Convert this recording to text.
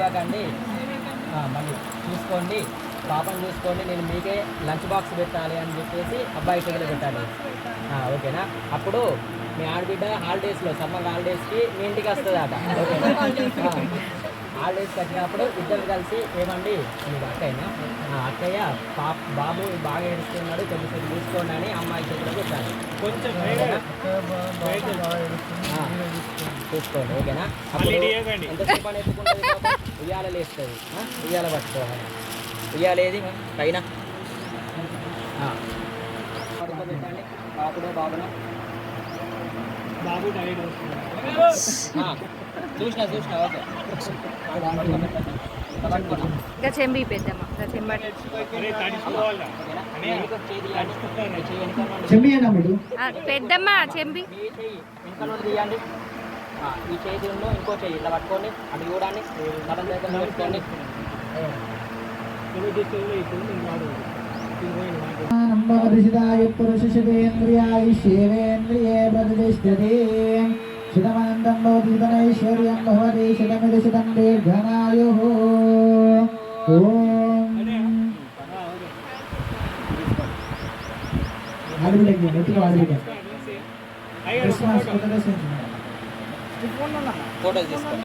ఏడవకండి, మళ్ళీ చూసుకోండి, పాపను చూసుకోండి, నేను మీకే లంచ్ బాక్స్ పెట్టాలి అని చెప్పేసి అబ్బాయి చెగలు పెట్టాలి. ఓకేనా? అప్పుడు మీ ఆడబిడ్డ హాలిడేస్లో సమ్మర్ హాలిడేస్కి మీ ఇంటికి వస్తుందట. ఓకేనా? హాలిడేస్కి వచ్చినప్పుడు ఇద్దరు కలిసి ఏమండి మీకు అక్కయ్యనా, అక్కయ్య బాబు బాగా ఏడుస్తున్నాడు, కొంచెం చూసుకోండి అని అమ్మాయి చేతిలో పెట్టాలి. కొంచెం చూసుకోండి. ఓకేనా? అప్పుడు ఎంతసేపు అని ఎత్తుకుంటుంది, ఉయ్యాల లేస్తుంది, ఉయ్యాల పట్టుకోవాలి. ఉయ్యాలేది పైన పడుకోబెట్టండి. బాబులో బాబులో బాబు చూసిన ఓకే. ఇంకా చెంబి పెద్దమ్మ పెద్దమ్మ చెంబి వెనక తీయండి. ఈ చేతి ఇంకో చేయి ఇట్లా పట్టుకోండి, అటు చూడండి, డబల్ దగ్గర పెట్టుకోండి. పురుషేంద్రియ ప్రతిష్టతే శతమానందం భవతి ధనైశ్వర్యం భవతి శతమిది శతం దీర్ఘనాయుః. ఓం ఆడబిడ్డకి నెత్తిలో ఆడబిడ్డ క్రిస్మస్ ఫోటో తీసుకోండి.